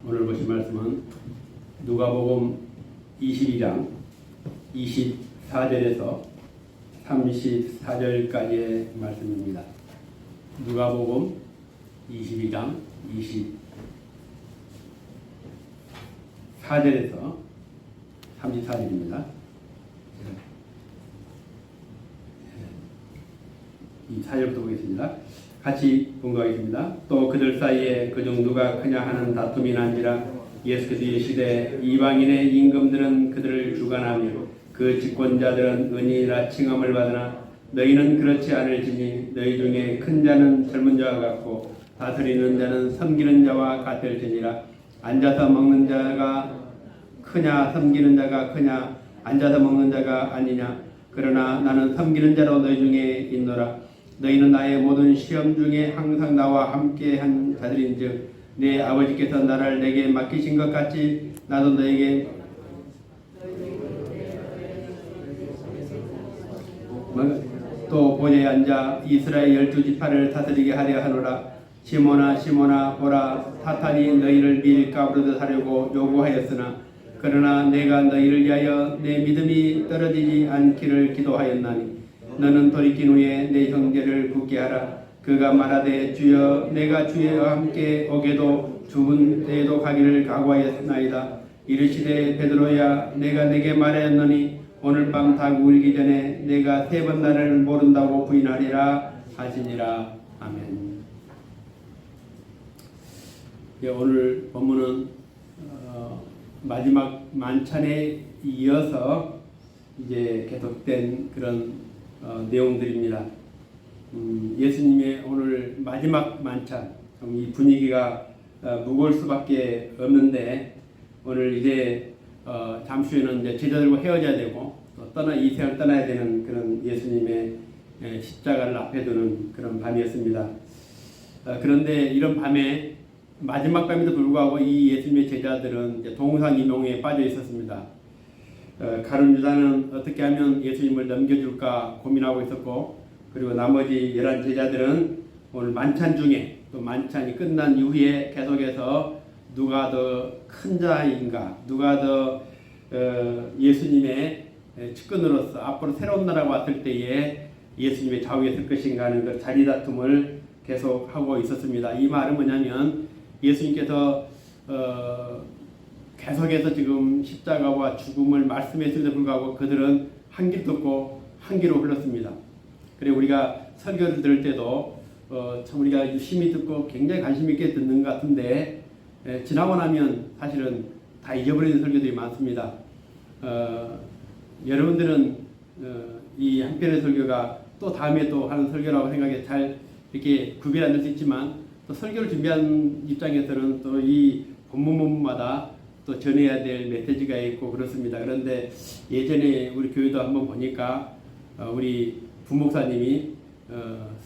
오늘 보실 말씀은 누가복음 22장 24절에서 34절까지의 말씀입니다. 누가복음 22장 24절에서 34절입니다. 이 4절부터 보겠습니다. 같이 공부하겠습니다. 또 그들 사이에 그중 누가 크냐 하는 다툼이 난지라. 예수께서 이르시되 이방인의 임금들은 그들을 주관하며 그 집권자들은 은이라 칭함을 받으나 너희는 그렇지 않을지니 너희 중에 큰 자는 젊은 자와 같고 다스리는 자는 섬기는 자와 같을지니라. 앉아서 먹는 자가 크냐 섬기는 자가 크냐 앉아서 먹는 자가 아니냐. 그러나 나는 섬기는 자로 너희 중에 있노라. 너희는 나의 모든 시험 중에 항상 나와 함께한 자들인즉 내 아버지께서 나를 내게 맡기신 것 같이 나도 너에게 또 보좌에 앉아 이스라엘 12지파를 다스리게 하려 하노라. 시몬아 시몬아 보라 사탄이 너희를 밀가 부르듯 하려고 요구하였으나 그러나 내가 너희를 위하여 내 믿음이 떨어지지 않기를 기도하였나니 너는 돌이킨 후에 내 형제를 굳게 하라. 그가 말하되 주여 내가 주와 함께 오게도 죽은 데에도 가기를 각오하였나이다. 이르시되 베드로야 내가 내게 말하였노니 오늘 밤 닭 울기 전에 내가 3번 나를 모른다고 부인하리라 하시니라. 아멘. 예, 오늘 본문은 마지막 만찬에 이어서 이제 계속된 그런 내용들입니다. 예수님의 오늘 마지막 만찬, 이 분위기가 무거울 수밖에 없는데 오늘 이제 잠시 후에는 이제 제자들과 헤어져야 되고 또 이 세상을 떠나야 되는 그런 예수님의 십자가를 앞에 두는 그런 밤이었습니다. 그런데 이런 밤에 마지막 밤에도 불구하고 이 예수님의 제자들은 이제 동상이몽에 빠져 있었습니다. 가룟 유다는 어떻게 하면 예수님을 넘겨줄까 고민하고 있었고, 그리고 나머지 11 제자들은 오늘 만찬 중에 또 만찬이 끝난 이후에 계속해서 누가 더 큰 자인가, 누가 더 예수님의 측근으로서 앞으로 새로운 나라가 왔을 때에 예수님의 좌우에 설 것인가 하는 그 자리 다툼을 계속하고 있었습니다. 이 말은 뭐냐면 예수님께서 계속해서 지금 십자가와 죽음을 말씀했음에도 불구하고 그들은 한 귀로 듣고 한 귀로 흘렀습니다. 그리고 우리가 설교를 들을 때도 참 우리가 유심히 듣고 굉장히 관심 있게 듣는 것 같은데 지나고 나면 사실은 다 잊어버리는 설교들이 많습니다. 여러분들은 이 한편의 설교가 또 다음에 또 하는 설교라고 생각해 잘 이렇게 구별 안 될 수 있지만 또 설교를 준비한 입장에서는 또 이 본문마다 또 전해야 될 메시지가 있고 그렇습니다. 그런데 예전에 우리 교회도 한번 보니까 우리 부목사님이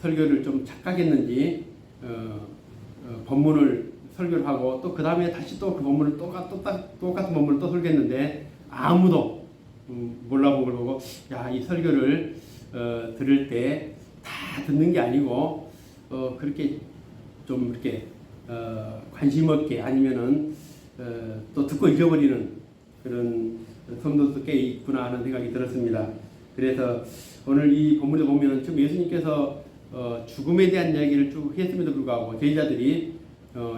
설교를 좀 착각했는지 본문을 설교를 하고 또 그 다음에 다시 또 그 본문을 똑같은 본문을 또 설교했는데 아무도 몰라본 걸 보고 야, 이 설교를 들을 때 다 듣는 게 아니고 그렇게 좀 이렇게 관심 없게 아니면은 또 듣고 잊어버리는 그런 성도도 꽤 있구나 하는 생각이 들었습니다. 그래서 오늘 이 본문에 보면 지금 예수님께서 죽음에 대한 이야기를 쭉 했음에도 불구하고 제자들이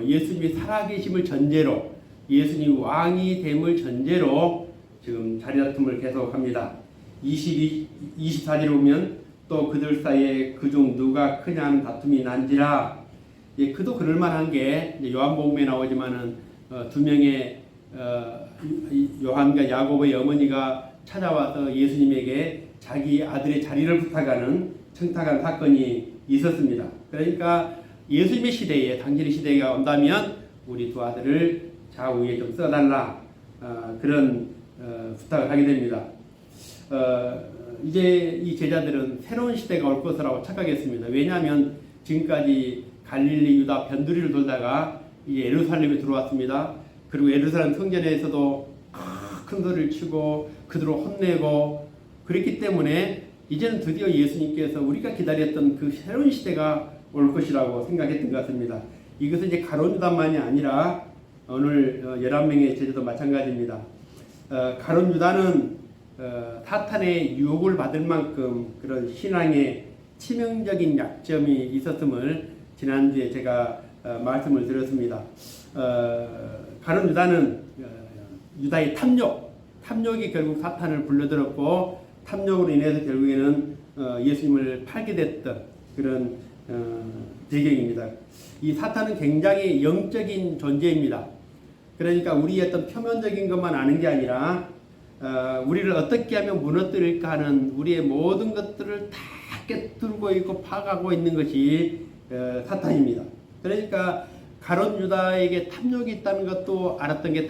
예수님이 살아계심을 전제로 예수님 왕이 됨을 전제로 지금 자리다툼을 계속합니다. 24절에 보면 또 그들 사이에 그중 누가 크냐 하는 다툼이 난지라. 예, 그도 그럴만한 게 요한복음에 나오지만은 2명의 요한과 야고보의 어머니가 찾아와서 예수님에게 자기 아들의 자리를 부탁하는 청탁한 사건이 있었습니다. 그러니까 예수님의 시대에 당신의 시대가 온다면 우리 두 아들을 좌우에 좀 써달라 그런 부탁을 하게 됩니다. 이제 이 제자들은 새로운 시대가 올 것이라고 착각했습니다. 왜냐하면 지금까지 갈릴리, 유다, 변두리를 돌다가 이제 예루살렘에 들어왔습니다. 그리고 예루살렘 성전에서도 큰 소리를 치고 그들을 혼내고 그랬기 때문에 이제는 드디어 예수님께서 우리가 기다렸던 그 새로운 시대가 올 것이라고 생각했던 것 같습니다. 이것은 이제 가룟 유다만이 아니라 오늘 11명의 제자도 마찬가지입니다. 가룟 유다는 사탄의 유혹을 받을 만큼 그런 신앙의 치명적인 약점이 있었음을 지난주에 제가 말씀을 드렸습니다. 가룟 유다는 유다의 탐욕이 결국 사탄을 불러들었고 탐욕으로 인해서 결국에는 예수님을 팔게 됐던 그런 배경입니다. 이 사탄은 굉장히 영적인 존재입니다. 그러니까 우리의 어떤 표면적인 것만 아는 게 아니라 우리를 어떻게 하면 무너뜨릴까 하는 우리의 모든 것들을 다 꿰뚫고 있고 파가고 있는 것이 사탄입니다. 그러니까 가룟 유다에게 탐욕이 있다는 것도 알았던 게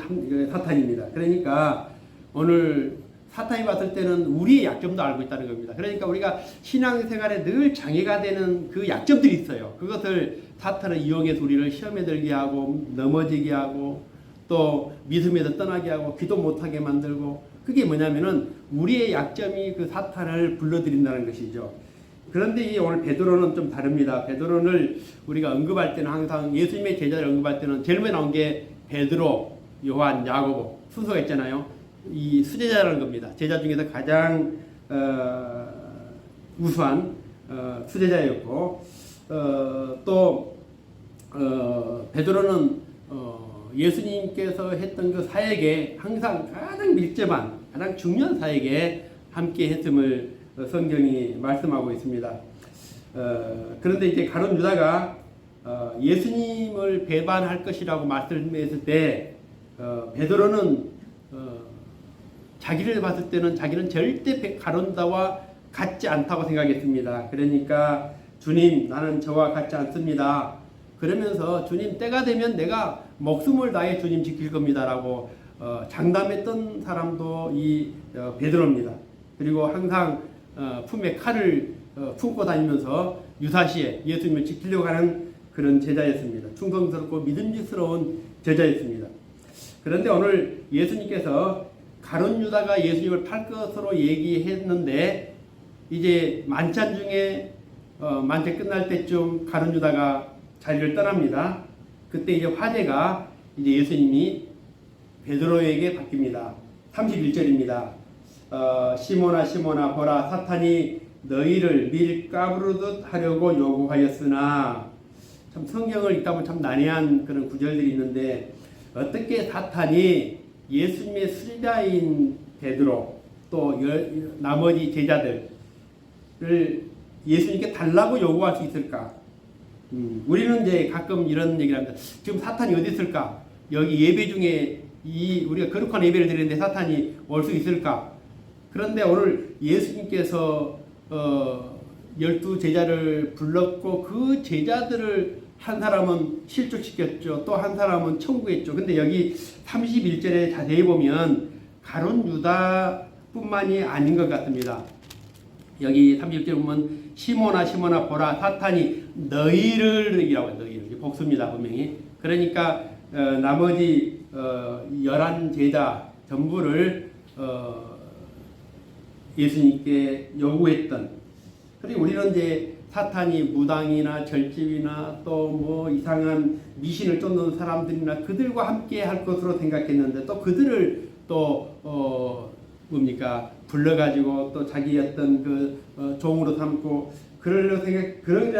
사탄입니다. 그러니까 오늘 사탄이 봤을 때는 우리의 약점도 알고 있다는 겁니다. 그러니까 우리가 신앙생활에 늘 장애가 되는 그 약점들이 있어요. 그것을 사탄을 이용해서 우리를 시험에 들게 하고 넘어지게 하고 또 믿음에서 떠나게 하고 기도 못하게 만들고 그게 뭐냐면은 우리의 약점이 그 사탄을 불러들인다는 것이죠. 그런데 오늘 베드로는 좀 다릅니다. 베드로를 우리가 언급할 때는 항상 예수님의 제자를 언급할 때는 제일 먼저 나온 게 베드로, 요한, 야고보 순서가 있잖아요. 이 수제자라는 겁니다. 제자 중에서 가장 우수한 수제자였고 또 베드로는 예수님께서 했던 그 사역에 항상 가장 밀접한 가장 중요한 사역에 함께 했음을 성경이 말씀하고 있습니다. 그런데 이제 가룟 유다가 예수님을 배반할 것이라고 말씀했을 때 베드로는 자기를 봤을 때는 자기는 절대 가룟 유다와 같지 않다고 생각했습니다. 그러니까 주님 나는 저와 같지 않습니다. 그러면서 주님 때가 되면 내가 목숨을 다해 주님 지킬 겁니다라고 장담했던 사람도 이 베드로입니다. 그리고 항상 품에 칼을 품고 다니면서 유사시에 예수님을 지키려고 하는 그런 제자였습니다. 충성스럽고 믿음직스러운 제자였습니다. 그런데 오늘 예수님께서 가룟 유다가 예수님을 팔 것으로 얘기했는데 이제 만찬 중에 만찬 끝날 때쯤 가룟 유다가 자리를 떠납니다. 그때 이제 화제가 이제 예수님이 베드로에게 바뀝니다. 31절입니다. 시몬아 시몬아 보라 사탄이 너희를 밀가부르듯 하려고 요구하였으나 참 성경을 읽다 보면 참 난해한 그런 구절들이 있는데 어떻게 사탄이 예수님의 수제자인 베드로 또 나머지 제자들을 예수님께 달라고 요구할 수 있을까? 우리는 이제 가끔 이런 얘기를 합니다. 지금 사탄이 어디 있을까? 여기 예배 중에 우리가 거룩한 예배를 드리는데 사탄이 올 수 있을까? 그런데 오늘 예수님께서 12 제자를 불렀고 그 제자들을 한 사람은 실족시켰죠. 또 한 사람은 청구했죠. 근데 여기 31절에 자세히 보면 가룟 유다뿐만이 아닌 것 같습니다. 여기 30절 보면 시몬아 시몬아 보라 사탄이 너희를 이라고 너희를 복수입니다. 분명히. 그러니까 나머지 11 제자 전부를 예수님께 요구했던 그리고 우리는 이제 사탄이 무당이나 절집이나 또 뭐 이상한 미신을 쫓는 사람들이나 그들과 함께 할 것으로 생각했는데 또 그들을 또 뭡니까 불러가지고 또 자기 어떤 그 종으로 삼고 그러리라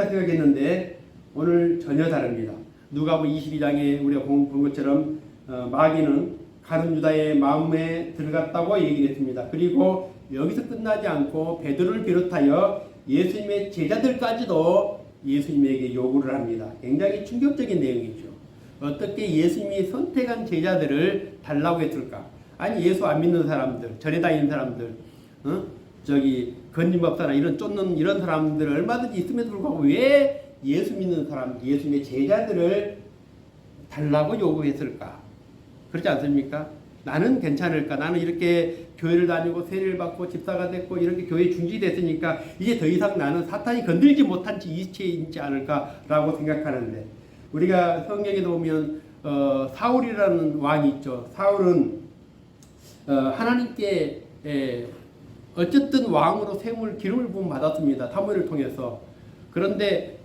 생각했는데 오늘 전혀 다릅니다. 누가복음 22장에 우리가 본 것처럼 마귀는 가룟 유다의 마음에 들어갔다고 얘기를 했습니다. 그리고 여기서 끝나지 않고 베드로를 비롯하여 예수님의 제자들까지도 예수님에게 요구를 합니다. 굉장히 충격적인 내용이죠. 어떻게 예수님이 선택한 제자들을 달라고 했을까? 아니 예수 안 믿는 사람들, 절에 다니는 사람들, 건진법사나 이런 쫓는 이런 사람들 얼마든지 있음에도 불구하고 왜 예수 믿는 사람, 예수님의 제자들을 달라고 요구했을까? 그렇지 않습니까? 나는 괜찮을까? 나는 이렇게 교회를 다니고 세례를 받고 집사가 됐고 이렇게 교회에 중지됐으니까 이제 더 이상 나는 사탄이 건들지 못한 이치에 있지 않을까라고 생각하는데 우리가 성경에도 보면 사울이라는 왕이 있죠. 사울은 하나님께 어쨌든 왕으로 기름을 부음 받았습니다. 사무엘을 통해서. 그런데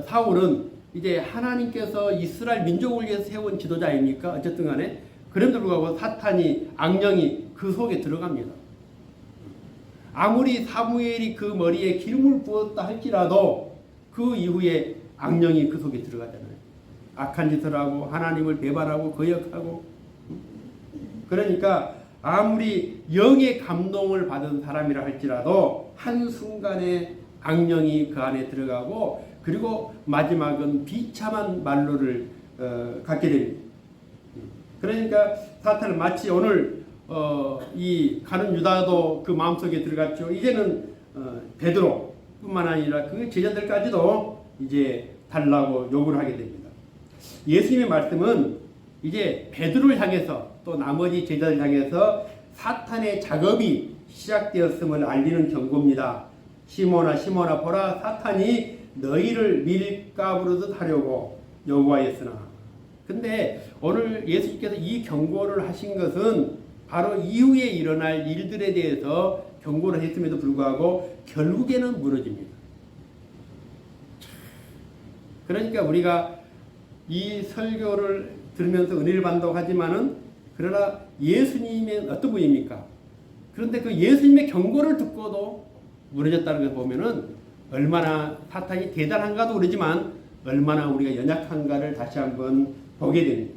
사울은 이제 하나님께서 이스라엘 민족을 위해서 세운 지도자입니까? 어쨌든 간에 그럼에도 불구하고 사탄이 악령이 그 속에 들어갑니다. 아무리 사무엘이 그 머리에 기름을 부었다 할지라도 그 이후에 악령이 그 속에 들어가잖아요. 악한 짓을 하고 하나님을 배반하고 거역하고. 그러니까 아무리 영의 감동을 받은 사람이라 할지라도 한순간에 악령이 그 안에 들어가고 그리고 마지막은 비참한 말로를 갖게 됩니다. 그러니까 사탄은 마치 오늘 이 가룟 유다도 그 마음속에 들어갔죠. 이제는 베드로뿐만 아니라 그 제자들까지도 이제 달라고 요구를 하게 됩니다. 예수님의 말씀은 이제 베드로를 향해서 또 나머지 제자들 향해서 사탄의 작업이 시작되었음을 알리는 경고입니다. 시몬아 시몬아 보라 사탄이 너희를 밀가부르듯 하려고 요구하였으나. 근데 오늘 예수님께서 이 경고를 하신 것은 바로 이후에 일어날 일들에 대해서 경고를 했음에도 불구하고 결국에는 무너집니다. 그러니까 우리가 이 설교를 들으면서 은혜를 받는다고 하지만은 그러나 예수님의 어떤 분입니까? 그런데 그 예수님의 경고를 듣고도 무너졌다는 걸 보면은 얼마나 사탄이 대단한가도 모르지만 얼마나 우리가 연약한가를 다시 한번 보게 됩니다.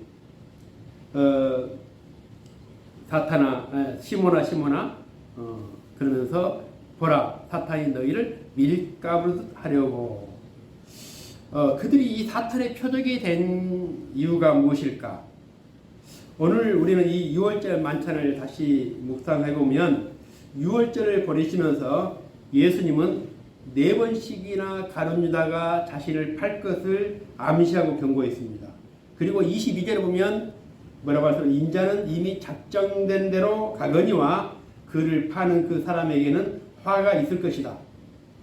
사탄아, 시몬아, 시몬아, 그러면서 보라, 사탄이 너희를 밀가부르듯 하려고. 그들이 이 사탄의 표적이 된 이유가 무엇일까? 오늘 우리는 이 6월절 만찬을 다시 묵상해보면 6월절을 보내시면서 예수님은 4번씩이나 가룟 유다가 자신을 팔 것을 암시하고 경고했습니다. 그리고 22절에 보면 뭐라고 하죠? 인자는 이미 작정된 대로 가거니와 그를 파는 그 사람에게는 화가 있을 것이다.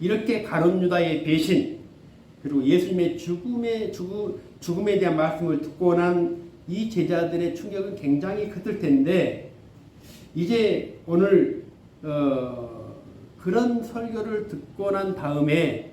이렇게 가룟 유다의 배신 그리고 예수님의 죽음에 대한 말씀을 듣고 난 이 제자들의 충격은 굉장히 컸을 텐데 이제 오늘 그런 설교를 듣고 난 다음에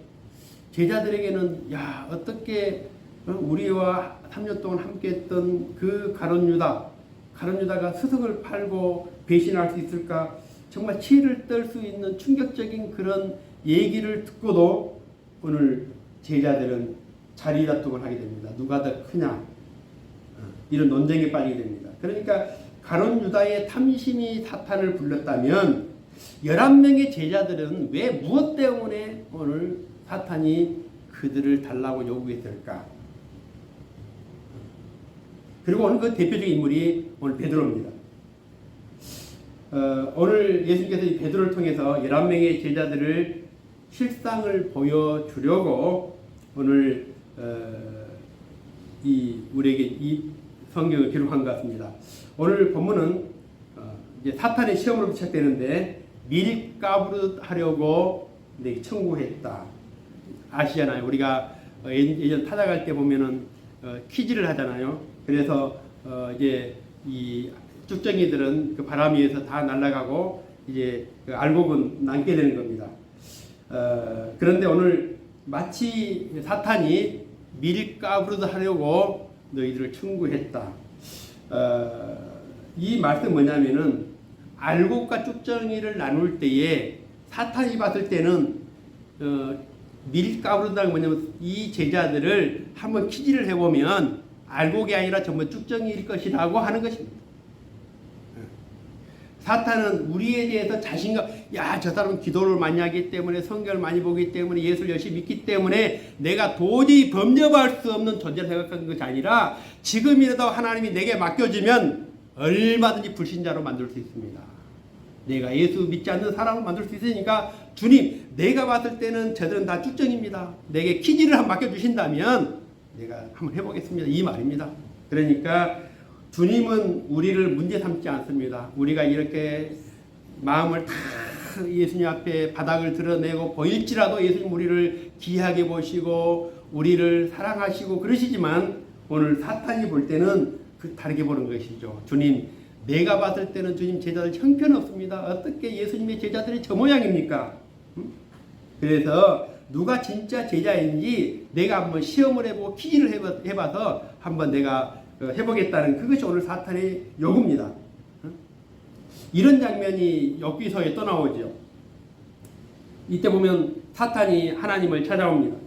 제자들에게는 야 어떻게 우리와 3년 동안 함께했던 그 가룟 유다가 스승을 팔고 배신할 수 있을까? 정말 치를 떨 수 있는 충격적인 그런 얘기를 듣고도 오늘 제자들은 자리 다툼을 하게 됩니다. 누가 더 크냐? 이런 논쟁에 빠지게 됩니다. 그러니까 가룟 유다의 탐심이 사탄을 불렀다면 11명의 제자들은 왜 무엇 때문에 오늘 사탄이 그들을 달라고 요구했을까? 그리고 오늘 그 대표적인 인물이 오늘 베드로입니다. 오늘 예수님께서 이 베드로를 통해서 11명의 제자들을 실상을 보여주려고 오늘 우리에게 이 성경을 기록한 것 같습니다. 오늘 본문은 이제 사탄의 시험으로 시작되는데 밀가부르듯 하려고 내게 청구했다. 아시잖아요. 우리가 예전 타작할 때 보면은 퀴즈를 하잖아요. 그래서 이제 이 쭉정이들은 그 바람 위에서 다 날아가고 이제 그 알곡은 남게 되는 겁니다. 그런데 오늘 마치 사탄이 밀가부르듯 하려고 너희들을 청구했다. 이 말씀 뭐냐면은 알곡과 쭉정이를 나눌 때에 사탄이 봤을 때는 밀가부르다는 뭐냐면 이 제자들을 한번 퀴즈를 해보면 알곡이 아니라 전부 쭉정이일 것이라고 하는 것입니다. 사탄은 우리에 대해서 자신감, 야, 저 사람은 기도를 많이 하기 때문에 성경을 많이 보기 때문에 예수를 열심히 믿기 때문에 내가 도저히 범접할 수 없는 존재를 생각하는 것이 아니라 지금이라도 하나님이 내게 맡겨주면 얼마든지 불신자로 만들 수 있습니다. 내가 예수 믿지 않는 사람을 만들 수 있으니까 주님, 내가 봤을 때는 저들은 다 쭉정입니다. 내게 퀴즈를 한번 맡겨주신다면 내가 한번 해보겠습니다. 이 말입니다. 그러니까 주님은 우리를 문제 삼지 않습니다. 우리가 이렇게 마음을 다 예수님 앞에 바닥을 드러내고 보일지라도 예수님 우리를 귀하게 보시고 우리를 사랑하시고 그러시지만 오늘 사탄이 볼 때는 다르게 보는 것이죠. 주님, 내가 봤을 때는 주님 제자들 형편없습니다. 어떻게 예수님의 제자들이 저 모양입니까? 그래서 누가 진짜 제자인지 내가 한번 시험을 해보고 퀴즈를 해봐서 한번 내가 해보겠다는 그것이 오늘 사탄의 요구입니다. 이런 장면이 욥기서에 또 나오죠. 이때 보면 사탄이 하나님을 찾아옵니다.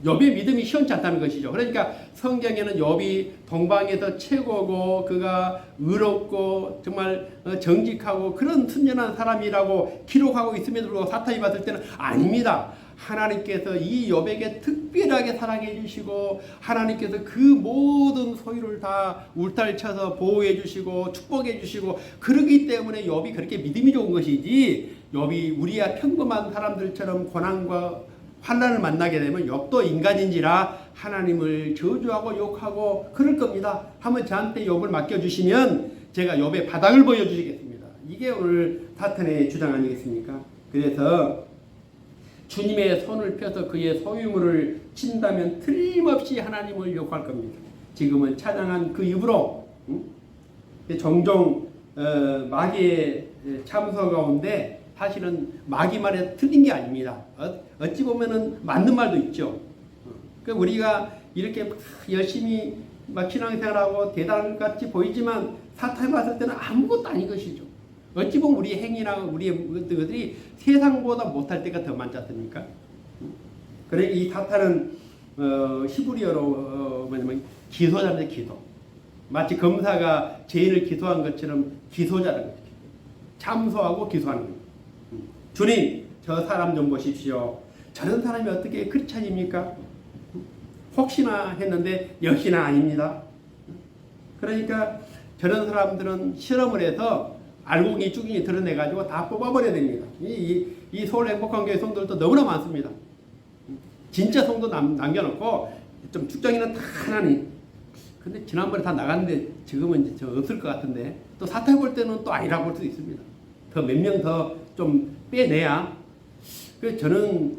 욥의 믿음이 시원치 않다는 것이죠. 그러니까 성경에는 욥이 동방에서 최고고 그가 의롭고 정말 정직하고 그런 순전한 사람이라고 기록하고 있음에도 불구하고 사탄이 봤을 때는 아닙니다. 하나님께서 이 욥에게 특별하게 사랑해 주시고 하나님께서 그 모든 소유를 다 울타리쳐서 보호해 주시고 축복해 주시고 그러기 때문에 욥이 그렇게 믿음이 좋은 것이지 욥이 우리야 평범한 사람들처럼 고난과 환난을 만나게 되면 욥도 인간인지라 하나님을 저주하고 욕하고 그럴 겁니다. 한번 저한테 욥을 맡겨주시면 제가 욥의 바닥을 보여주시겠습니다. 이게 오늘 사탄의 주장 아니겠습니까? 그래서 주님의 손을 펴서 그의 소유물을 친다면 틀림없이 하나님을 욕할 겁니다. 지금은 찬양한 그 입으로 종종 마귀의 참소 가운데 사실은 마귀 말에 틀린 게 아닙니다. 어찌 보면은 맞는 말도 있죠. 그러니까 우리가 이렇게 열심히 막 신앙생활하고 대단한 것 같이 보이지만 사탄이 봤을 때는 아무것도 아닌 것이죠. 어찌 보면 우리 행위나 우리의 것들이 세상보다 못할 때가 더 많지 않습니까? 그래 이 사탄은 히브리어로 뭐냐면 기소자인데 기소. 마치 검사가 죄인을 기소한 것처럼 기소자라는 거죠. 참소하고 기소하는 거예요. 주님, 저 사람 좀 보십시오. 저런 사람이 어떻게 크리스찬입니까? 혹시나 했는데 역시나 아닙니다. 그러니까 저런 사람들은 실험을 해서 알곡이 쭉이 드러내가지고 다 뽑아버려야 됩니다. 이 서울 행복한교회 성도들도 너무나 많습니다. 진짜 성도 남겨놓고 좀 축장이는 다 하나님. 근데 지난번에 다 나갔는데 지금은 이제 저 없을 것 같은데 또 사탄이 볼 때는 또 아니라고 볼 수도 있습니다. 더 몇 명 더 좀 빼내야. 그래서 저는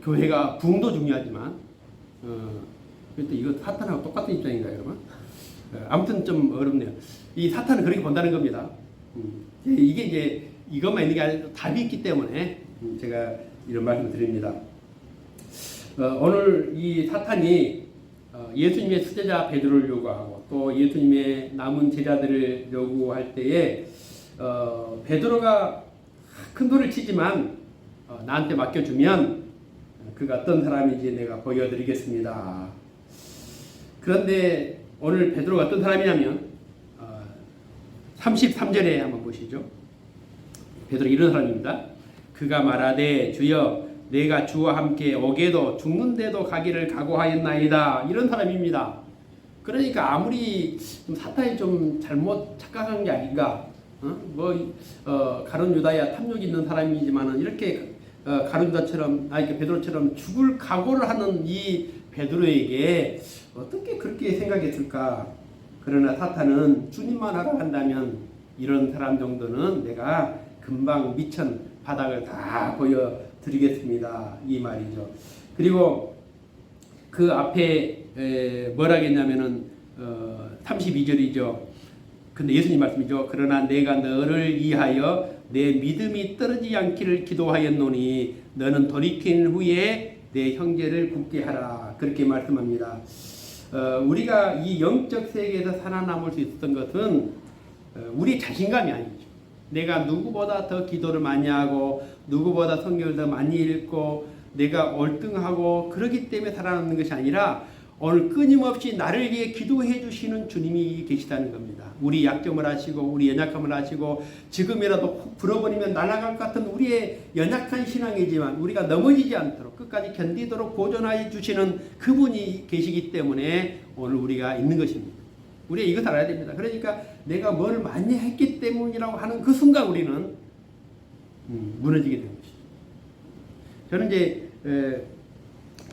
교회가 부흥도 중요하지만 그래도 이거 사탄하고 똑같은 입장인가요, 여러분? 아무튼 좀 어렵네요. 이 사탄은 그렇게 본다는 겁니다. 이게 이제 이것만 있는 게 아니라 답이 있기 때문에 제가 이런 말씀을 드립니다. 오늘 이 사탄이 예수님의 수제자 베드로를 요구하고 또 예수님의 남은 제자들을 요구할 때에 베드로가 큰 돌을 치지만 나한테 맡겨주면 그가 어떤 사람인지 내가 보여드리겠습니다. 그런데 오늘 베드로가 어떤 사람이냐면 33절에 한번 보시죠. 베드로 이런 사람입니다. 그가 말하되 주여 내가 주와 함께 오게도 죽는데도 가기를 각오하였나이다. 이런 사람입니다. 그러니까 아무리 사탄이 좀 잘못 착각한 게 아닌가. 가룟 유다야 탐욕 있는 사람이지만은 이렇게 가룟 유다처럼 이렇게 베드로처럼 죽을 각오를 하는 이 베드로에게 어떻게 그렇게 생각했을까? 그러나 사탄은 주님만 하라 한다면 이런 사람 정도는 내가 금방 미천 바닥을 다 보여드리겠습니다. 이 말이죠. 그리고 그 앞에 뭐라 했냐면은 32절이죠. 근데 예수님 말씀이죠. 그러나 내가 너를 위하여 내 믿음이 떨어지지 않기를 기도하였노니 너는 돌이킨 후에 내 형제를 굳게 하라. 그렇게 말씀합니다. 우리가 이 영적 세계에서 살아남을 수 있었던 것은 우리 자신감이 아니죠. 내가 누구보다 더 기도를 많이 하고 누구보다 성경을 더 많이 읽고 내가 월등하고 그러기 때문에 살아남는 것이 아니라 오늘 끊임없이 나를 위해 기도해 주시는 주님이 계시다는 겁니다. 우리 약점을 아시고 우리 연약함을 아시고 지금이라도 훅 불어버리면 날아갈 것 같은 우리의 연약한 신앙이지만 우리가 넘어지지 않도록 끝까지 견디도록 보존해 주시는 그분이 계시기 때문에 오늘 우리가 있는 것입니다. 우리가 이것 알아야 됩니다. 그러니까 내가 뭘 많이 했기 때문이라고 하는 그 순간 우리는 무너지게 되는 것이죠. 저는 이제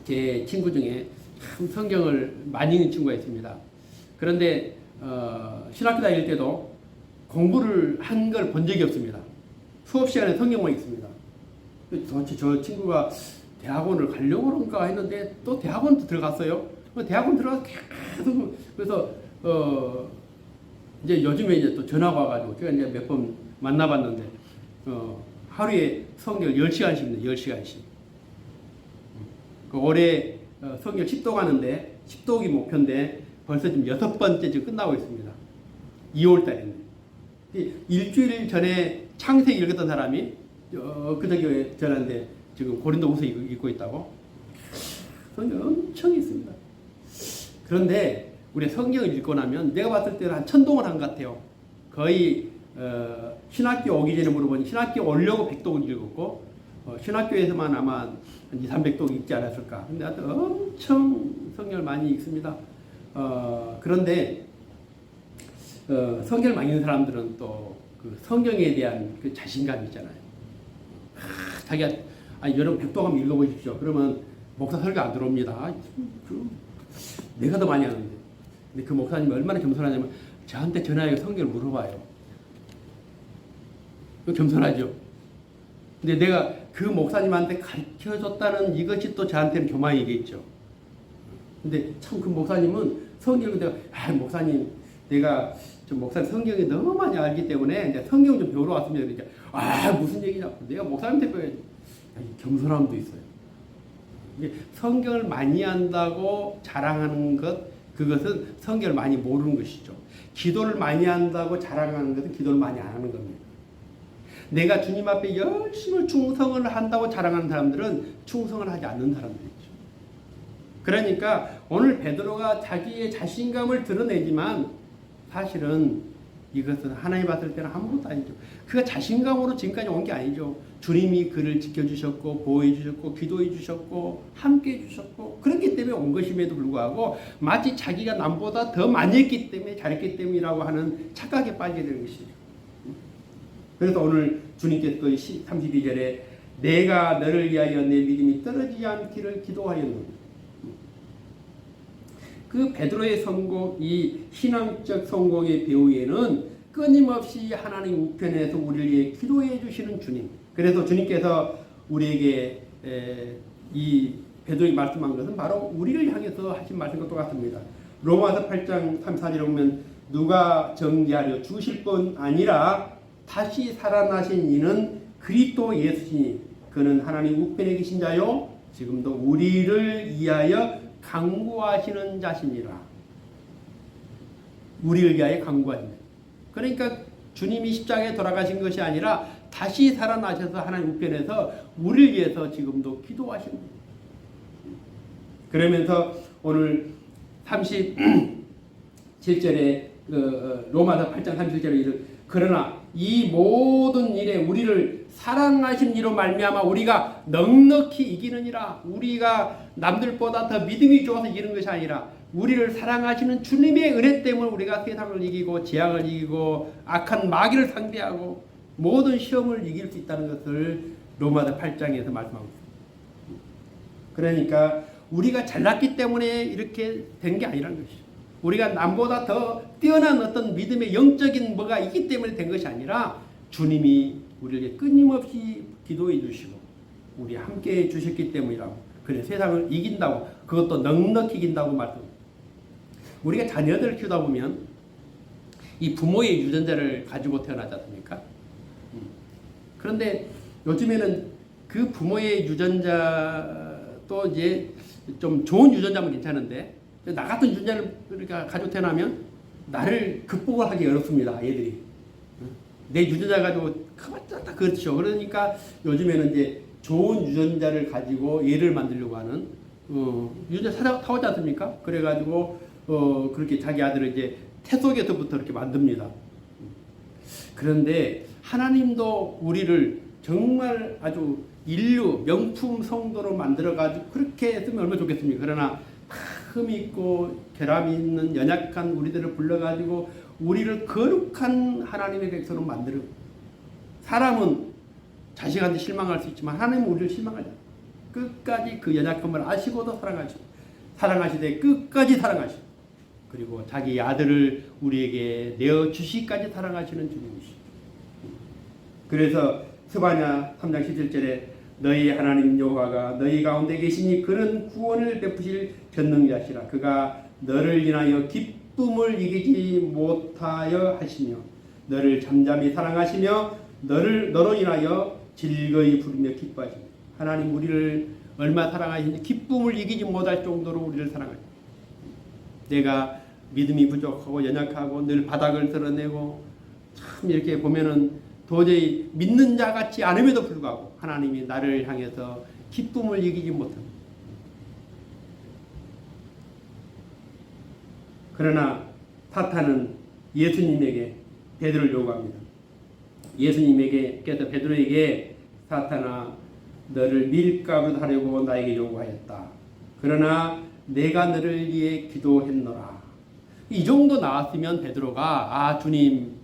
제 친구 중에 참 성경을 많이 읽는 친구가 있습니다. 그런데 신학교 다닐 때도 공부를 한 걸 본 적이 없습니다. 수업 시간에 성경만 읽습니다. 도대체 저 친구가 대학원을 가려고 그런가 했는데 또 대학원도 들어갔어요. 대학원 들어가서 계속 그래서 이제 요즘에 이제 또 전화가 와가지고 제가 이제 몇 번 만나봤는데 하루에 성경을 10시간씩입니다. 10시간씩. 그 올해 성경 10도 가는데 10도기 목표인데 벌써 지금 6번째 지금 끝나고 있습니다. 2월 달인데 일주일 전에 창세기 읽었던 사람이 그저께 전화인데 지금 고린도후서 읽고 있다고. 성경 엄청 있습니다. 그런데 우리 성경을 읽고 나면 내가 봤을 때는 한 1000동을 한 것 같아요. 거의 신학교 오기 전에 물어보니 신학교 오려고 100독을 읽었고 신학교에서만 아마 한 2, 300독 읽지 않았을까. 근데 하여튼 엄청 성경을 많이 읽습니다. 그런데 성경을 많이 읽는 사람들은 또 그 성경에 대한 그 자신감이 있잖아요. 자기가 여러분 100독 한번 읽어보십시오. 그러면 목사 설교 안 들어옵니다. 내가 더 많이 하는데. 근데 그 목사님이 얼마나 겸손하냐면 저한테 전화해서 성경을 물어봐요. 겸손하죠. 근데 내가 그 목사님한테 가르쳐줬다는 이것이 또 저한테는 교만이겠죠. 근데 참 그 목사님은 성경을 내가 목사님 내가 좀 목사님 성경이 너무 많이 알기 때문에 이제 성경 좀 배우러 왔습니다. 그러니까 무슨 얘기냐고 내가 목사님한테 배워야지. 겸손함도 있어요. 이게 성경을 많이 안다고 자랑하는 것 그것은 성경을 많이 모르는 것이죠. 기도를 많이 한다고 자랑하는 것은 기도를 많이 안 하는 겁니다. 내가 주님 앞에 열심히 충성을 한다고 자랑하는 사람들은 충성을 하지 않는 사람들이죠. 그러니까 오늘 베드로가 자기의 자신감을 드러내지만 사실은 이것은 하나님 봤을 때는 아무것도 아니죠. 그가 자신감으로 지금까지 온 게 아니죠. 주님이 그를 지켜주셨고 보호해주셨고 기도해주셨고 함께해주셨고 그렇기 때문에 온 것임에도 불구하고 마치 자기가 남보다 더 많이 했기 때문에 잘했기 때문이라고 하는 착각에 빠지게 되는 것이죠. 그래서 오늘 주님께서 32절에 내가 너를 위하여 내 믿음이 떨어지지 않기를 기도하였노니 그 베드로의 성공, 이 신앙적 성공의 배후에는 끊임없이 하나님 우편에서 우리를 위해 기도해 주시는 주님. 그래서 주님께서 우리에게 이 베드로에게 말씀한 것은 바로 우리를 향해서 하신 말씀과 똑같습니다. 로마서 8장 34절에 보면 누가 정죄하려 죽으실 뿐 아니라 다시 살아나신 이는 그리스도 예수시니 그는 하나님 우편에 계신 자요 지금도 우리를 위하여 강구하시는 자시니라. 우리를 위하여 강구하시는. 그러니까 주님이 십자가에 돌아가신 것이 아니라 다시 살아나셔서 하나님 우편에서 우리를 위해서 지금도 기도하시는 거예요. 그러면서 오늘 37절에 로마서 8장 37절에 그러나 이 모든 일에 우리를 사랑하신 이로 말미암아 우리가 넉넉히 이기느니라. 우리가 남들보다 더 믿음이 좋아서 이기는 것이 아니라 우리를 사랑하시는 주님의 은혜 때문에 우리가 세상을 이기고 재앙을 이기고 악한 마귀를 상대하고 모든 시험을 이길 수 있다는 것을 로마서 8장에서 말씀하고 있습니다. 그러니까 우리가 잘났기 때문에 이렇게 된 게 아니라는 것이죠. 우리가 남보다 더 뛰어난 어떤 믿음의 영적인 뭐가 있기 때문에 된 것이 아니라 주님이 우리에게 끊임없이 기도해 주시고 우리 함께 해 주셨기 때문이라고. 그래 세상을 이긴다고 그것도 넉넉히 이긴다고 말합니다. 우리가 자녀들을 키우다 보면 이 부모의 유전자를 가지고 태어나지 않습니까? 그런데 요즘에는 그 부모의 유전자도 이제 좀 좋은 유전자면 괜찮은데 나 같은 유전자를 그러니까 가지고 태어나면 나를 극복을 하기 어렵습니다. 애들이 내 유전자 가지고 그봤자 다 그렇죠. 그러니까 요즘에는 이제 좋은 유전자를 가지고 애를 만들려고 하는 유전자 타오지 않습니까? 그래가지고 그렇게 자기 아들을 이제 태 속에서부터 이렇게 만듭니다. 그런데 하나님도 우리를 정말 아주 인류 명품 성도로 만들어가지고 그렇게 했으면 얼마나 좋겠습니까? 그러나 흠이 있고 결함이 있는 연약한 우리들을 불러가지고 우리를 거룩한 하나님의 백성으로 만들고 사람은 자식한테 실망할 수 있지만 하나님은 우리를 실망하지 않아요. 끝까지 그 연약함을 아시고도 사랑하시되 끝까지 사랑하시고 그리고 자기 아들을 우리에게 내어주시기까지 사랑하시는 주님이시죠. 그래서 스바냐 3장 17절에 너희 하나님 여호와가 너희 가운데 계시니 그는 구원을 베푸실 전능자시라. 그가 너를 인하여 기쁨을 이기지 못하여 하시며 너를 잠잠히 사랑하시며 너로 인하여 즐거이 부르며 기뻐하시며 하나님 우리를 얼마나 사랑하시는지 기쁨을 이기지 못할 정도로 우리를 사랑하십니다. 내가 믿음이 부족하고 연약하고 늘 바닥을 드러내고 참 이렇게 보면은 도저히 믿는 자 같지 않음에도 불구하고 하나님이 나를 향해서 기쁨을 이기지 못합니다. 그러나 사탄은 예수님에게 베드로를 요구합니다. 예수님께서 베드로에게 사탄아 너를 밀가루 하려고 나에게 요구하였다. 그러나 내가 너를 위해 기도했노라. 이 정도 나왔으면 베드로가 아 주님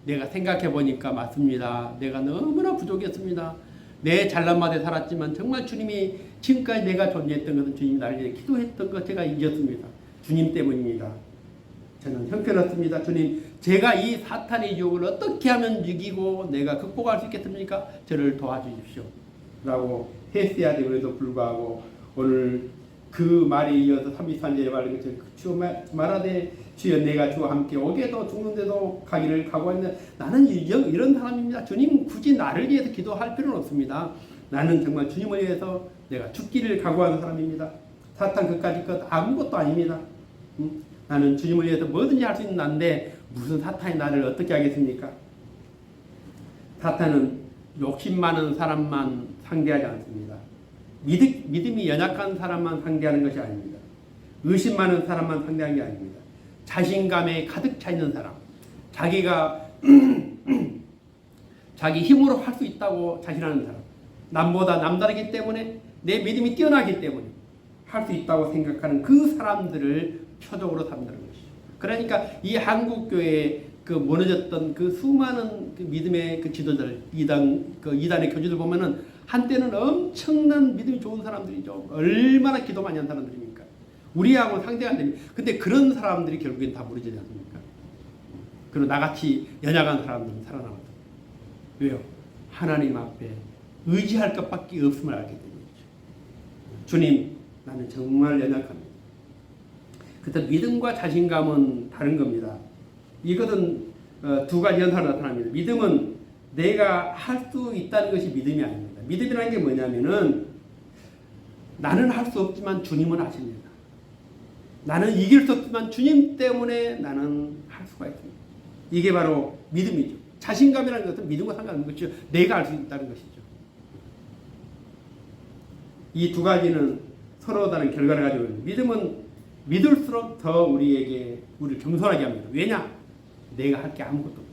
내가 생각해 보니까 맞습니다. 내가 너무나 부족했습니다. 내 잘난 맛에 살았지만 정말 주님이 지금까지 내가 존재했던 것은 주님이 나를 위해 기도했던 것 제가 잊었습니다. 주님 때문입니다. 저는 형편없습니다. 주님 제가 이 사탄의 유혹을 어떻게 하면 이기고 내가 극복할 수 있겠습니까? 저를 도와주십시오. 라고 했어야 됨에도 불구하고 오늘 그 말에 이어서 33절에 말한 것처럼 주여 말하되 주여 내가 주와 함께 오게도 죽는데도 가기를 각오했는데 나는 이런 사람입니다. 주님 굳이 나를 위해서 기도할 필요는 없습니다. 나는 정말 주님을 위해서 내가 죽기를 각오하는 사람입니다. 사탄 그까짓 것 아무것도 아닙니다. 나는 주님을 위해서 뭐든지 할 수 있는 난데 무슨 사탄이 나를 어떻게 하겠습니까? 사탄은 욕심 많은 사람만 상대하지 않습니다. 믿음이 연약한 사람만 상대하는 것이 아닙니다. 의심 많은 사람만 상대하는 게 아닙니다. 자신감에 가득 차 있는 사람, 자기가 자기 힘으로 할 수 있다고 자신하는 사람, 남보다 남다르기 때문에 내 믿음이 뛰어나기 때문에 할 수 있다고 생각하는 그 사람들을 표적으로 삼는 것이죠. 그러니까 이 한국 교회에 그 무너졌던 그 수많은 그 믿음의 그 지도자들, 이단의 교주들 보면은 한때는 엄청난 믿음이 좋은 사람들이죠. 얼마나 기도 많이 한 사람들입니까? 우리하고는 상대가 안 됩니다. 근데 그런 사람들이 결국엔 다 무너지지 않습니까? 그리고 나같이 연약한 사람들은 살아남았다. 왜요? 하나님 앞에 의지할 것밖에 없음을 알기 때문이죠. 주님, 나는 정말 연약합니다. 그때 믿음과 자신감은 다른 겁니다. 이것은 두 가지 연사로 나타납니다. 믿음은 내가 할 수 있다는 것이 믿음이 아닙니다. 믿음이라는 게 뭐냐면은 나는 할 수 없지만 주님은 하십니다. 나는 이길 수 없지만 주님 때문에 나는 할 수가 있습니다. 이게 바로 믿음이죠. 자신감이라는 것은 믿음과 상관없는 것이죠. 내가 할 수 있다는 것이죠. 이 두 가지는 서로 다른 결과를 가지고 있습니다. 믿음은 믿을수록 더 우리를 겸손하게 합니다. 왜냐? 내가 할 게 아무것도 없어요.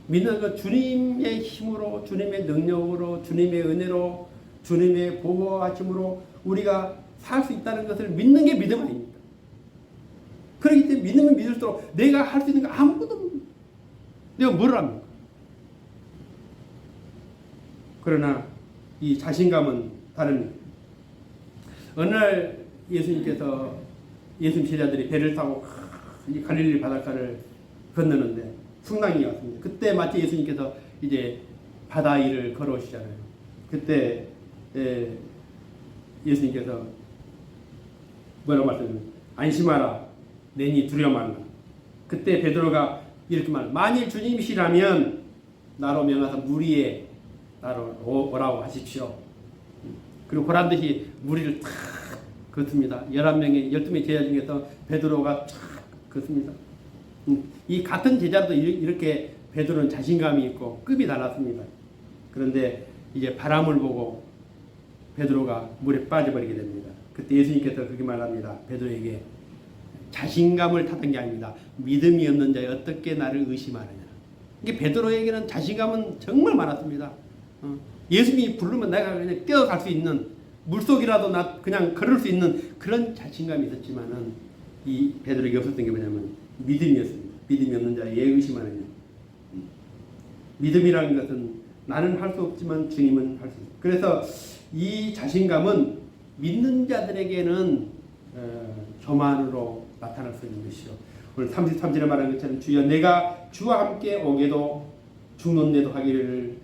믿는 것 주님의 힘으로, 주님의 능력으로, 주님의 은혜로, 주님의 보호하심으로 우리가 살 수 있다는 것을 믿는 게 믿음 아닙니까? 그렇기 때문에 믿으면 믿을수록 내가 할 수 있는 거 아무것도 없습니다. 내가 뭘 합니까? 그러나 이 자신감은 다릅니다. 어느 날 예수님께서 예수님 제자들이 배를 타고 이 갈릴리 바닷가를 건너는데 풍랑이 왔습니다. 그때 마치 예수님께서 이제 바다 위를 걸어오시잖아요. 그때 예수님께서 뭐라고 말씀하셨냐면 안심하라 내니 두려워 말라. 그때 베드로가 이렇게 만일 주님이시라면 나로 명하사 물 위에 나로 오라고 하십시오. 그리고 보란듯이 무리를 탁 걷습니다. 12명의 제자 중에서 베드로가 탁 걷습니다. 이 같은 제자도 이렇게 베드로는 자신감이 있고 급이 달랐습니다. 그런데 이제 바람을 보고 베드로가 물에 빠져버리게 됩니다. 그때 예수님께서 그렇게 말합니다. 베드로에게 자신감을 탓한 게 아닙니다. 믿음이 없는 자여 어떻게 나를 의심하느냐. 이게 베드로에게는 자신감은 정말 많았습니다. 예수님이 부르면 내가 그냥 뛰어갈 수 있는 물속이라도 나 그냥 걸을 수 있는 그런 자신감이 있었지만은 이 베드로에게 없었던 게 뭐냐면 믿음이었습니다. 믿음이 없는 자에 의심하느냐. 믿음이라는 것은 나는 할 수 없지만 주님은 할 수 있다. 그래서 이 자신감은 믿는 자들에게는 교만으로 나타날 수 있는 것이죠. 오늘 33절에 말한 것처럼 주여 내가 주와 함께 오게도 죽는데도 하기를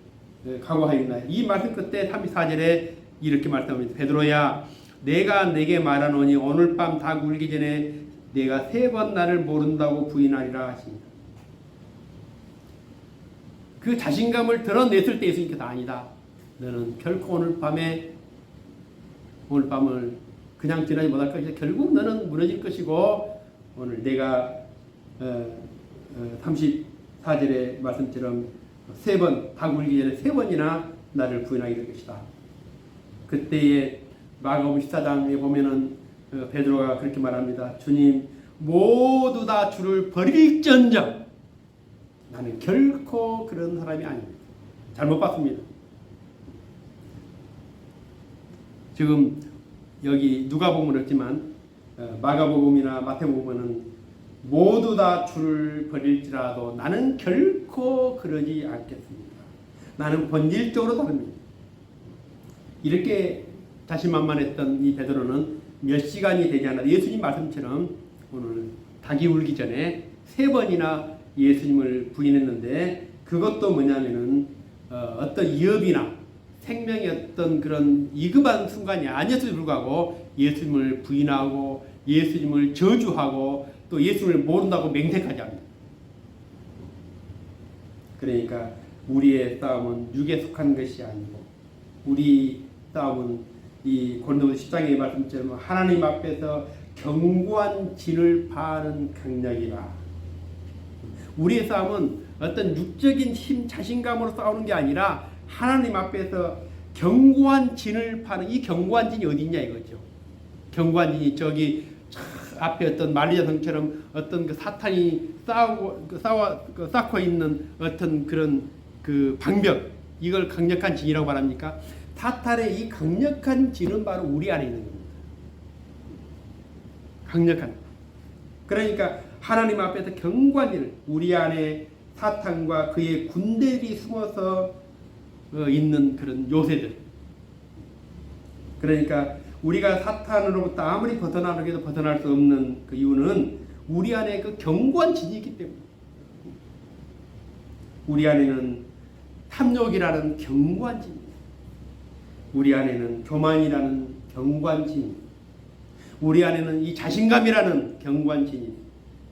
각오하였나. 이 말씀 끝에 34절에 이렇게 말씀합니다. 베드로야 내가 내게 말하노니 오늘 밤 닭 울기 전에 내가 3번 나를 모른다고 부인하리라 하십니다. 그 자신감을 드러냈을 때 예수님께서 아니다. 너는 결코 오늘 밤을 그냥 지나지 못할 것이다. 결국 너는 무너질 것이고 오늘 내가 34절의 말씀처럼 세 번, 닭 울기 전에 세 번이나 나를 부인하게 될 것이다. 그때에 마가복음 14장에 보면은 베드로가 그렇게 말합니다. 주님, 모두 다 주를 버릴지언정 나는 결코 그런 사람이 아닙니다. 잘못 봤습니다. 지금 여기 누가복음은 없지만 마가복음이나 마태복음은 모두 다 주를 버릴지라도 나는 결코 그러지 않겠습니다. 나는 본질적으로 다릅니다. 이렇게 자신만만했던 이 베드로는 몇 시간이 되지 않아 예수님 말씀처럼 오늘 닭이 울기 전에 세 번이나 예수님을 부인했는데 그것도 뭐냐면은 어떤 위협이나 생명의 어떤 그런 위급한 순간이 아니었음에도 불구하고 예수님을 부인하고 예수님을 저주하고 또 예수님을 모른다고 맹세까지 합니다. 그러니까 우리의 싸움은 육에 속한 것이 아니고 우리 싸움은 이 고린도후서 10장의 말씀처럼 하나님 앞에서 견고한 진을 파하는 강력이라. 우리의 싸움은 어떤 육적인 힘, 자신감으로 싸우는 게 아니라 하나님 앞에서 견고한 진을 파는 이 견고한 진이 어디 있냐 이거죠. 견고한 진이 저기 앞에 어떤 만리자성처럼 어떤 그 사탄이 쌓고 있는 어떤 그런 그 방벽 이걸 강력한 진이라고 말합니까? 사탄의 이 강력한 진은 바로 우리 안에 있는 겁니다. 강력한. 그러니까 하나님 앞에서 견고한 진을 우리 안에 사탄과 그의 군대들이 숨어서 있는 그런 요새들. 그러니까 우리가 사탄으로부터 아무리 벗어나려고 해도 벗어날 수 없는 그 이유는 우리 안에 그 견고한 진이 있기 때문에. 우리 안에는 탐욕이라는 견고한 진, 우리 안에는 교만이라는 견고한 진, 우리 안에는 이 자신감이라는 견고한 진이.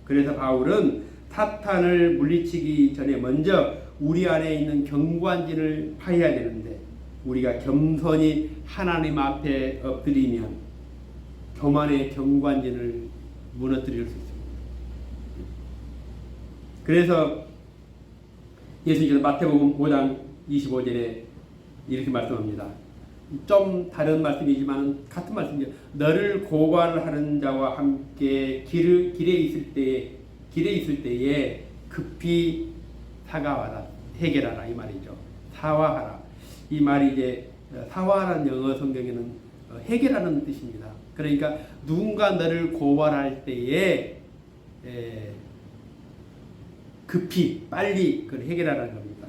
그래서 바울은 사탄을 물리치기 전에 먼저 우리 안에 있는 견고한 진을 파해야 되는데 우리가 겸손히 하나님 앞에 엎드리면 교만의 견고한 진을 무너뜨릴 수 있습니다. 그래서 예수님께서 마태복음 5장 25절에 이렇게 말씀합니다. 좀 다른 말씀이지만 같은 말씀이죠. 너를 고발하는 자와 함께 길에 있을 때에 급히 사과하라, 해결하라 이 말이죠. 사화하라. 이 말이 이제 사화라는 영어 성경에는 해결하는 뜻입니다. 그러니까 누군가 너를 고발할 때에 급히 빨리 그걸 해결하라는 겁니다.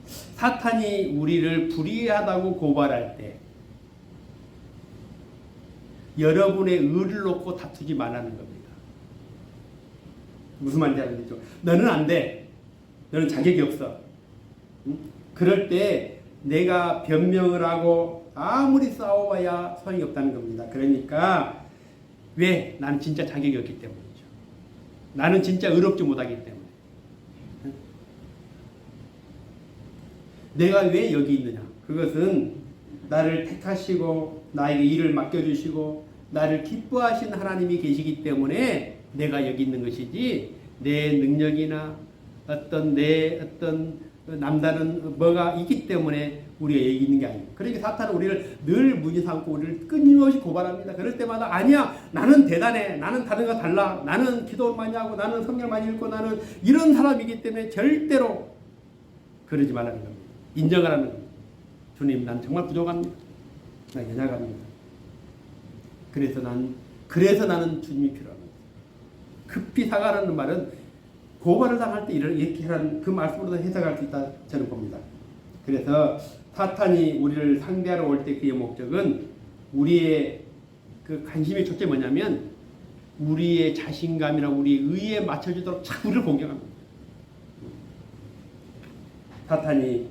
사탄이 우리를 불의하다고 고발할 때 여러분의 의를 놓고 다투지 말라는 겁니다. 무슨 말인지 알겠죠? 너는 안 돼. 너는 자격이 없어. 응? 그럴 때 내가 변명을 하고 아무리 싸워봐야 소용이 없다는 겁니다. 그러니까 왜? 나는 진짜 자격이 없기 때문이죠. 나는 진짜 의롭지 못하기 때문에. 응? 내가 왜 여기 있느냐? 그것은 나를 택하시고 나에게 일을 맡겨주시고 나를 기뻐하신 하나님이 계시기 때문에 내가 여기 있는 것이지 내 능력이나 내 남다른 뭐가 있기 때문에 우리가 여기 있는 게 아니에요. 그러니까 사탄은 우리를 늘 무지 삼고 우리를 끊임없이 고발합니다. 그럴 때마다 아니야, 나는 대단해, 나는 다른 거 달라, 나는 기도를 많이 하고 나는 성경 많이 읽고 나는 이런 사람이기 때문에 절대로 그러지 말라는 겁니다. 인정하라는 겁니다. 주님, 난 정말 부족합니다. 난 연약합니다. 그래서 나는 주님이 필요합니다. 급히 사과하는 말은 고발을 당할 때 이렇게 하라는 그 말씀으로도 해석할 수 있다 저는 봅니다. 그래서 사탄이 우리를 상대하러 올 때 그의 목적은 우리의 그 관심의 초점이 뭐냐면 우리의 자신감이나 우리의 의에 맞춰주도록 자꾸 우리를 공격합니다. 사탄이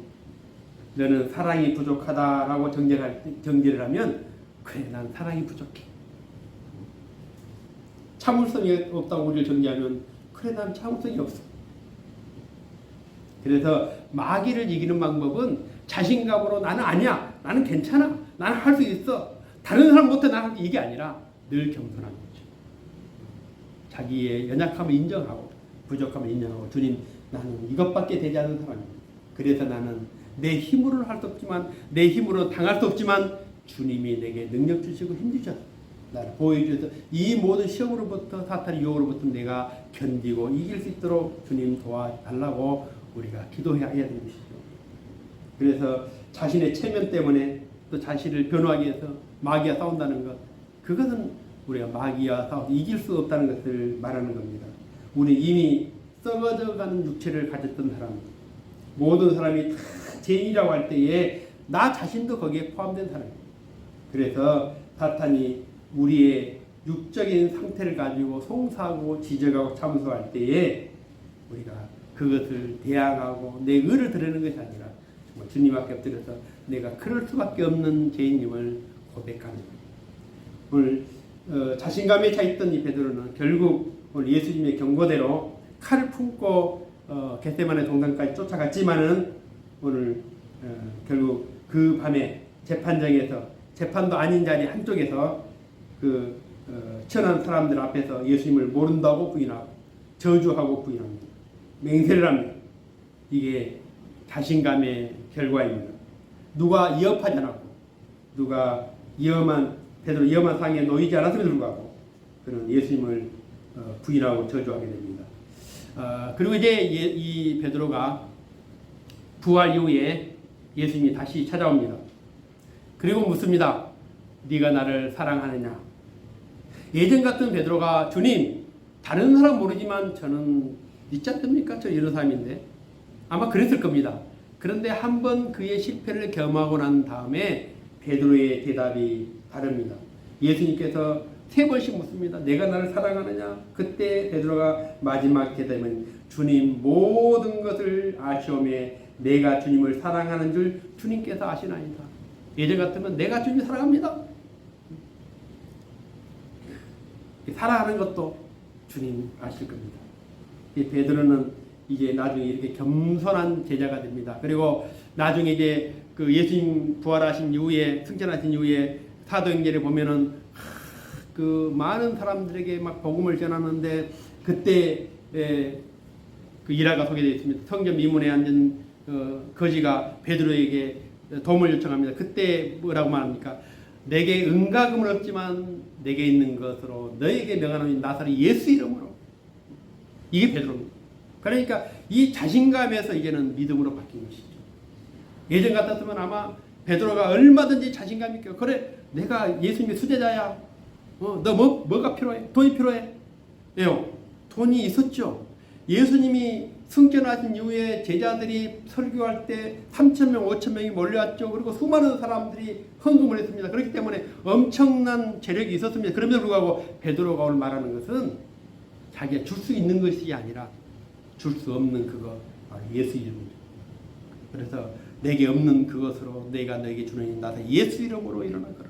너는 사랑이 부족하다라고 정죄를 하면 그래, 난 사랑이 부족해. 참을성이 없다고 우리를 정죄하면 그래, 난 참을성이 없어. 그래서 마귀를 이기는 방법은 자신감으로 나는 아니야, 나는 괜찮아, 나는 할 수 있어, 다른 사람 못해 나는 이게 아니라 늘 겸손한 거죠. 자기의 연약함을 인정하고 부족함을 인정하고 주님 나는 이것밖에 되지 않는 사람입니다. 그래서 나는 내 힘으로는 할 수 없지만 내 힘으로 당할 수 없지만 주님이 내게 능력 주시고 힘 주셔서 나를 보여주셔서 이 모든 시험으로부터 사탄의 유혹으로부터 내가 견디고 이길 수 있도록 주님 도와달라고 우리가 기도해야 되는 것이죠. 그래서 자신의 체면 때문에 또 자신을 변호하기 위해서 마귀와 싸운다는 것, 그것은 우리가 마귀와 싸워 이길 수 없다는 것을 말하는 겁니다. 우리 이미 썩어져가는 육체를 가졌던 사람, 모든 사람이 다 죄인이라고 할 때에 나 자신도 거기에 포함된 사람입니다. 그래서 사탄이 우리의 육적인 상태를 가지고 송사하고 지적하고 참소할 때에 우리가 그것을 대항하고 내 의를 드리는 것이 아니라 정말 주님 앞에 엎드려서 내가 그럴 수밖에 없는 죄인임을 고백하는 거예요. 오늘 자신감에 차 있던 이 베드로는 결국 오늘 예수님의 경고대로 칼을 품고 겟세마네 동산까지 쫓아갔지만은 오늘 결국 그 밤에 재판장에서 재판도 아닌 자리 한쪽에서 그 천한 사람들 앞에서 예수님을 모른다고 부인하고 저주하고 부인합니다. 맹세를 합니다. 이게 자신감의 결과입니다. 누가 위협하지 않았고 누가 베드로 위험한 상에 놓이지 않았음에도 불구하고 그는 예수님을 부인하고 저주하게 됩니다. 그리고 이제 이 베드로가 부활 이후에 예수님이 다시 찾아옵니다. 그리고 묻습니다. 네가 나를 사랑하느냐? 예전 같은 베드로가 주님, 다른 사람 모르지만 저는 믿지 않습니까? 저 이런 사람인데 아마 그랬을 겁니다. 그런데 한번 그의 실패를 경험하고 난 다음에 베드로의 대답이 다릅니다. 예수님께서 3번씩 묻습니다. 내가 나를 사랑하느냐? 그때 베드로가 마지막 대답은 주님 모든 것을 아시오매 내가 주님을 사랑하는 줄 주님께서 아시나이다. 예전 같으면 내가 주님 사랑합니다. 사랑하는 것도 주님 아실 겁니다. 이 베드로는 이제 나중에 이렇게 겸손한 제자가 됩니다. 그리고 나중에 이제 그 예수님 부활하신 이후에 승천하신 이후에 사도행전에 보면은 그 많은 사람들에게 막 복음을 전하는데 그때 그 일화가 소개되어 있습니다. 성전 미문에 앉은 거지가 베드로에게 도움을 요청합니다. 그때 뭐라고 말합니까? 내게 은과 금은 없지만 내게 있는 것으로 너에게 명하노니 나사렛 예수 이름으로. 이게 베드로입니다. 그러니까 이 자신감에서 이제는 믿음으로 바뀐 것이죠. 예전 같았으면 아마 베드로가 얼마든지 자신감 있게 그래 내가 예수님의 수제자야. 너 뭐가 필요해? 돈이 필요해? 예요. 돈이 있었죠. 예수님이 승천하신 이후에 제자들이 설교할 때 3,000명, 5,000명이 몰려왔죠. 그리고 수많은 사람들이 헌금을 했습니다. 그렇기 때문에 엄청난 재력이 있었습니다. 그럼에도 불구하고 베드로가 오늘 말하는 것은 자기가 줄 수 있는 것이 아니라 줄 수 없는 그거 바로 예수 이름이죠. 그래서 내게 없는 그것으로 내가 너에게 주는 나사 예수 이름으로 일어나거라.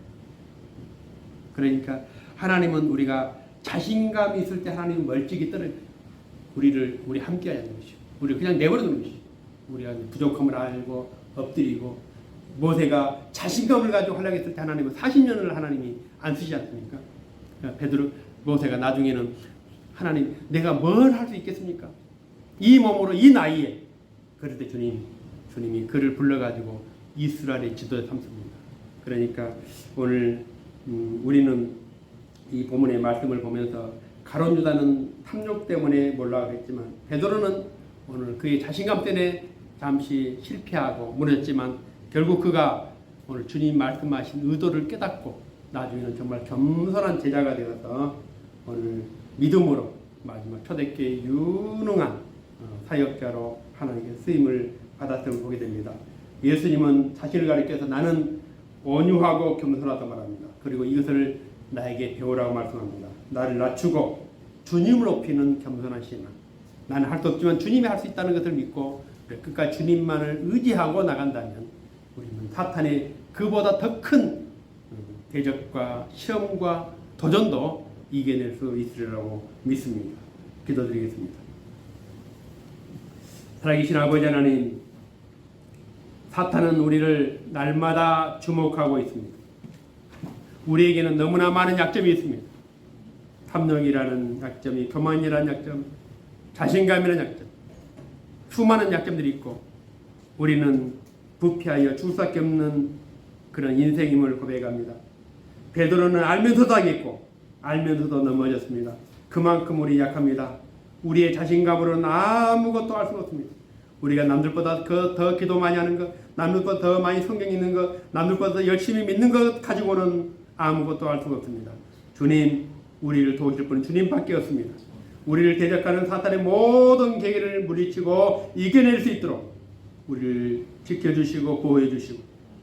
그러니까 하나님은 우리가 자신감이 있을 때 하나님은 멀찍이 우리 함께 하는 것이죠. 우리 그냥 내버려두는 것이죠. 우리가 부족함을 알고 엎드리고 모세가 자신감을 가지고 활약했을 때 하나님은 40년을 하나님이 안 쓰지 않습니까? 모세가 나중에는 하나님 내가 뭘 할 수 있겠습니까? 이 몸으로 이 나이에 그럴 때 주님이 그를 불러가지고 이스라엘의 지도에 삼습니다. 그러니까 오늘 우리는 이 본문의 말씀을 보면서 가룟 유다는 탐욕 때문에 몰락했지만 베드로는 오늘 그의 자신감 때문에 잠시 실패하고 무너졌지만 결국 그가 오늘 주님 말씀하신 의도를 깨닫고 나중에는 정말 겸손한 제자가 되어서 오늘 믿음으로 마지막 초대교회의 유능한 사역자로 하나님께 쓰임을 받았음을 보게 됩니다. 예수님은 자신을 가리켜서 나는 온유하고 겸손하다 말합니다. 그리고 이것을 나에게 배우라고 말씀합니다. 나를 낮추고 주님을 높이는 겸손한 신앙. 나는 할 수 없지만 주님이 할 수 있다는 것을 믿고 끝까지 주님만을 의지하고 나간다면 우리는 사탄의 그보다 더 큰 대적과 시험과 도전도 이겨낼 수 있으리라고 믿습니다. 기도드리겠습니다. 살아계신 아버지 하나님, 사탄은 우리를 날마다 주목하고 있습니다. 우리에게는 너무나 많은 약점이 있습니다. 탐욕이라는 약점이, 교만이라는 약점, 자신감이라는 약점, 수많은 약점들이 있고 우리는 부패하여 줄 수밖에 없는 그런 인생임을 고백합니다. 베드로는 알면서도 하겠고 알면서도 넘어졌습니다. 그만큼 우리 약합니다. 우리의 자신감으로는 아무것도 할 수 없습니다. 우리가 남들보다 더 기도 많이 하는 것, 남들보다 더 많이 성경 읽는 것, 남들보다 더 열심히 믿는 것 가지고는 아무것도 할 수가 없습니다. 주님, 우리를 도우실 분은 주님밖에 없습니다. 우리를 대적하는 사탄의 모든 계기를 물리치고 이겨낼 수 있도록 우리를 지켜주시고 보호해주시고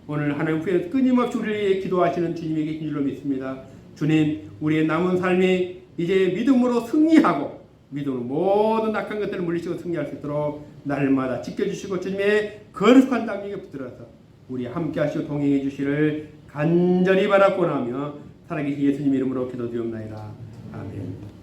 오늘 하나님 후에 끊임없이 우리를 위해 기도하시는 주님이 계신 줄로 믿습니다. 주님, 우리의 남은 삶이 이제 믿음으로 승리하고 믿음으로 모든 악한 것들을 물리치고 승리할 수 있도록 날마다 지켜주시고 주님의 거룩한 당력에 붙들어서 우리 함께 하시고 동행해 주시를 간절히 바라고 나며 살아계신 예수님 이름으로 기도드리옵나이다. 아멘.